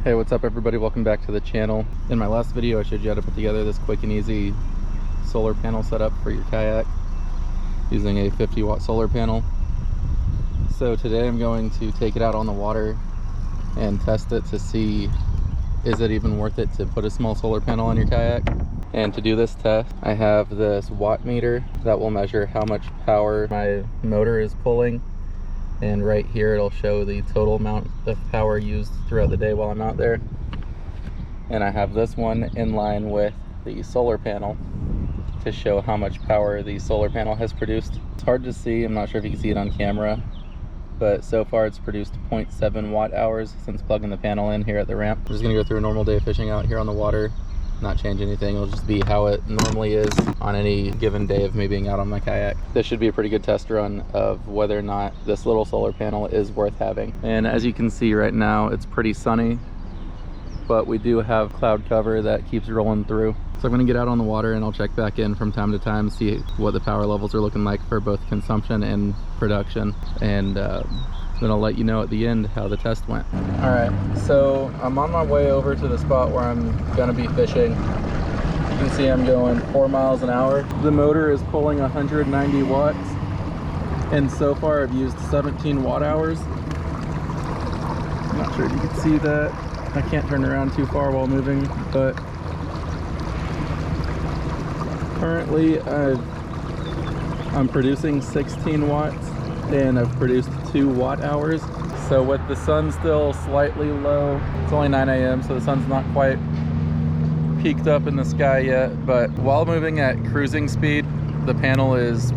Hey, what's up everybody? Welcome back to the channel. In my last video I showed you how to put together this quick and easy solar panel setup for your kayak using a 50-watt solar panel. So today I'm going to take it out on the water and test it to see, is it even worth it to put a small solar panel on your kayak? And to do this test, I have this watt meter that will measure how much power my motor is pulling. And right here it'll show the total amount of power used throughout the day while I'm out there. And I have this one in line with the solar panel to show how much power the solar panel has produced. It's hard to see, I'm not sure if you can see it on camera, but so far it's produced 0.7 watt hours since plugging the panel in here at the ramp. I'm just gonna go through a normal day of fishing out here on the water, not change anything. It'll just be how it normally is on any given day of me being out on my kayak. This should be a pretty good test run of whether or not this little solar panel is worth having. And as you can see right now, it's pretty sunny, but we do have cloud cover that keeps rolling through. So I'm gonna get out on the water and I'll check back in from time to time, see what the power levels are looking like for both consumption and production. And then I'll let you know at the end how the test went. All right, so I'm on my way over to the spot where I'm gonna be fishing. You can see I'm going 4 miles an hour. The motor is pulling 190 watts. And so far I've used 17 watt hours. I'm not sure if you can see that. I can't turn around too far while moving, but currently I'm producing 16 watts. And I've produced 2 watt hours. So with the sun still slightly low, it's only 9 a.m. so the sun's not quite peaked up in the sky yet, but while moving at cruising speed, the panel is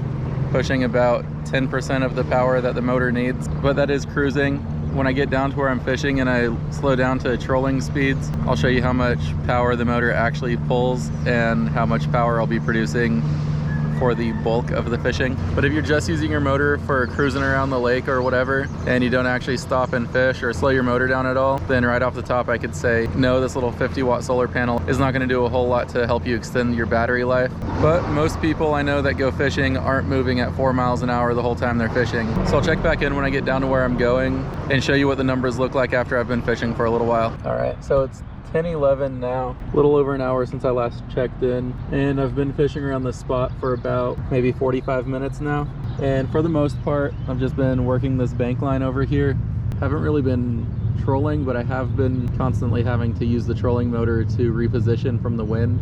pushing about 10% of the power that the motor needs, but that is cruising. When I get down to where I'm fishing and I slow down to trolling speeds, I'll show you how much power the motor actually pulls and how much power I'll be producing for the bulk of the fishing. But if you're just using your motor for cruising around the lake or whatever, and you don't actually stop and fish or slow your motor down at all, then right off the top I could say, no, this little 50-watt solar panel is not gonna do a whole lot to help you extend your battery life. But most people I know that go fishing aren't moving at 4 miles an hour the whole time they're fishing. So I'll check back in when I get down to where I'm going and show you what the numbers look like after I've been fishing for a little while. All right, so it's 10:11 now, a little over an hour since I last checked in, and I've been fishing around this spot for about maybe 45 minutes now. And for the most part, I've just been working this bank line over here. Haven't really been trolling, but I have been constantly having to use the trolling motor to reposition from the wind,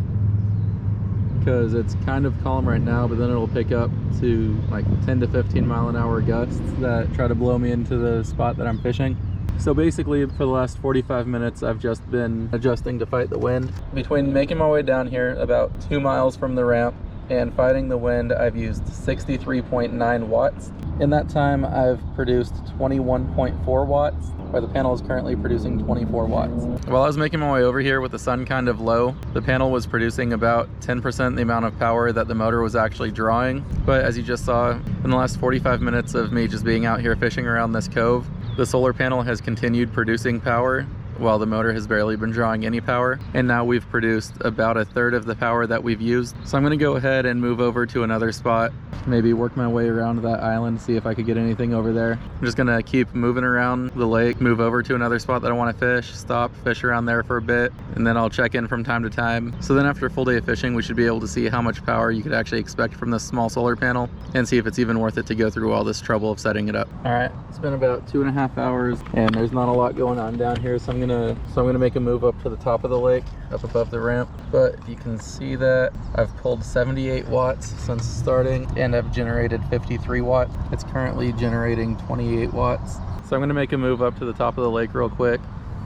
because it's kind of calm right now, but then it'll pick up to like 10 to 15 mile an hour gusts that try to blow me into the spot that I'm fishing. So basically for the last 45 minutes I've just been adjusting to fight the wind. Between making my way down here about 2 miles from the ramp and fighting the wind, I've used 63.9 watts. In that time I've produced 21.4 watts, where the panel is currently producing 24 watts. While I was making my way over here with the sun kind of low, the panel was producing about 10% the amount of power that the motor was actually drawing. But as you just saw, in the last 45 minutes of me just being out here fishing around this cove, the solar panel has continued producing power while the motor has barely been drawing any power. And now we've produced about a third of the power that we've used. So I'm gonna go ahead and move over to another spot, maybe work my way around that island, see if I could get anything over there. I'm just gonna keep moving around the lake, move over to another spot that I wanna fish, stop, fish around there for a bit, and then I'll check in from time to time. So then after a full day of fishing, we should be able to see how much power you could actually expect from this small solar panel and see if it's even worth it to go through all this trouble of setting it up. All right, it's been about 2.5 hours and there's not a lot going on down here, so I'm gonna make a move up to the top of the lake, up above the ramp. But if you can see that, I've pulled 78 watts since starting and I've generated 53 watts. It's currently generating 28 watts. So I'm gonna make a move up to the top of the lake real quick,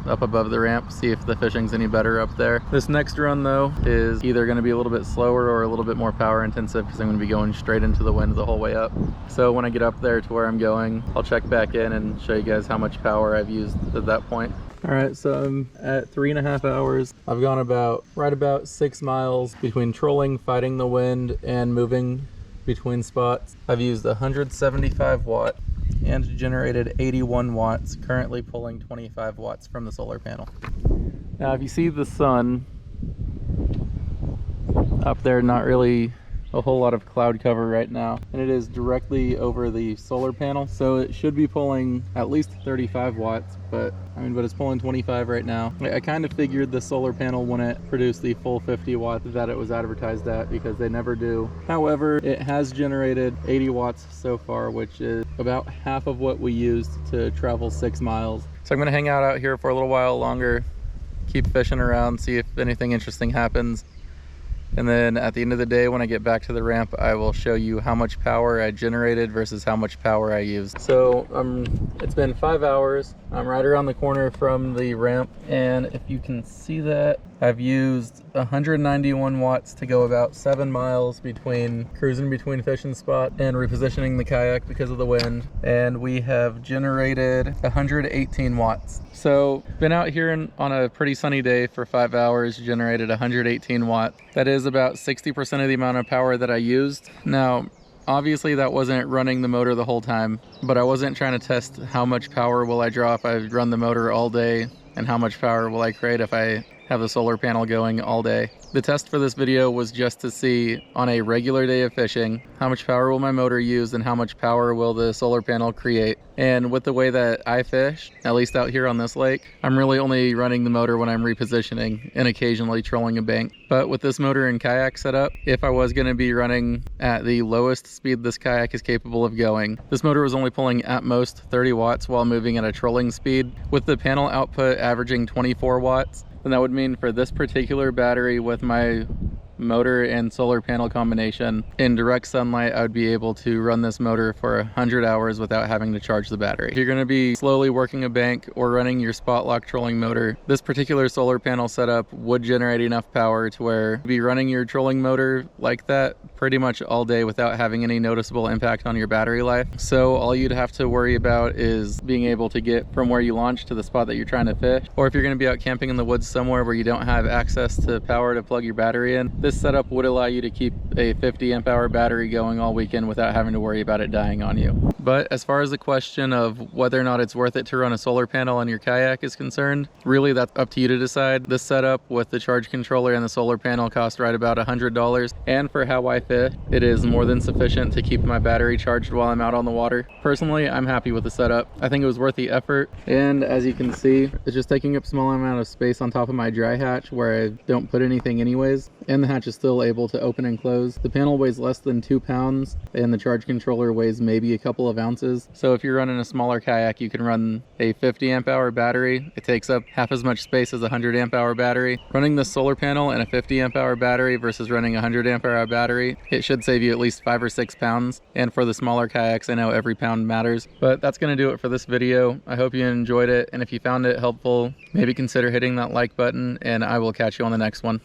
up above the ramp, see if the fishing's any better up there. This next run though is either going to be a little bit slower or a little bit more power intensive, because I'm going to be going straight into the wind the whole way up. So when I get up there to where I'm going, I'll check back in and show you guys how much power I've used at that point. All right, so I'm at 3.5 hours. I've gone right about 6 miles between trolling, fighting the wind, and moving between spots. I've used 175 watt and generated 81 watts, currently pulling 25 watts from the solar panel. Now if you see the sun up there not really a whole lot of cloud cover right now, and it is directly over the solar panel, so it should be pulling at least 35 watts, but it's pulling 25 right now. I kind of figured the solar panel wouldn't produce the full 50 watts that it was advertised at, because they never do. However, it has generated 80 watts so far, which is about half of what we used to travel 6 miles. So I'm gonna hang out here for a little while longer, keep fishing around, see if anything interesting happens. And then at the end of the day, when I get back to the ramp, I will show you how much power I generated versus how much power I used. So it's been 5 hours. I'm right around the corner from the ramp, and if you can see that, I've used 191 watts to go about 7 miles cruising between fishing spots and repositioning the kayak because of the wind. And we have generated 118 watts. So been out here on a pretty sunny day for 5 hours, generated 118 watts. That is about 60% of the amount of power that I used. Now, obviously that wasn't running the motor the whole time, but I wasn't trying to test how much power will I draw if I run the motor all day, and how much power will I create if I have the solar panel going all day. The test for this video was just to see, on a regular day of fishing, how much power will my motor use and how much power will the solar panel create. And with the way that I fish, at least out here on this lake, I'm really only running the motor when I'm repositioning and occasionally trolling a bank. But with this motor and kayak setup, if I was going to be running at the lowest speed this kayak is capable of going, this motor was only pulling at most 30 watts while moving at a trolling speed. With the panel output averaging 24 watts, then that would mean for this particular battery with my motor and solar panel combination, in direct sunlight, I would be able to run this motor for 100 hours without having to charge the battery. If you're going to be slowly working a bank or running your spot lock trolling motor, this particular solar panel setup would generate enough power to where you'd be running your trolling motor like that pretty much all day without having any noticeable impact on your battery life. So all you'd have to worry about is being able to get from where you launch to the spot that you're trying to fish. Or if you're going to be out camping in the woods somewhere where you don't have access to power to plug your battery in, this setup would allow you to keep a 50 amp hour battery going all weekend without having to worry about it dying on you. But as far as the question of whether or not it's worth it to run a solar panel on your kayak is concerned, really that's up to you to decide. This setup with the charge controller and the solar panel cost right about $100, and for how I fish, it is more than sufficient to keep my battery charged while I'm out on the water. Personally, I'm happy with the setup. I think it was worth the effort, and as you can see, it's just taking up a small amount of space on top of my dry hatch where I don't put anything anyways, and the hatch is still able to open and close. The panel weighs less than 2 pounds, and the charge controller weighs maybe a couple of ounces. So if you're running a smaller kayak, you can run a 50 amp hour battery. It takes up half as much space as a 100 amp hour battery. Running the solar panel and a 50 amp hour battery versus running a 100 amp hour battery, it should save you at least 5 or 6 pounds. And for the smaller kayaks, I know every pound matters. But that's going to do it for this video. I hope you enjoyed it, and if you found it helpful, maybe consider hitting that like button, and I will catch you on the next one.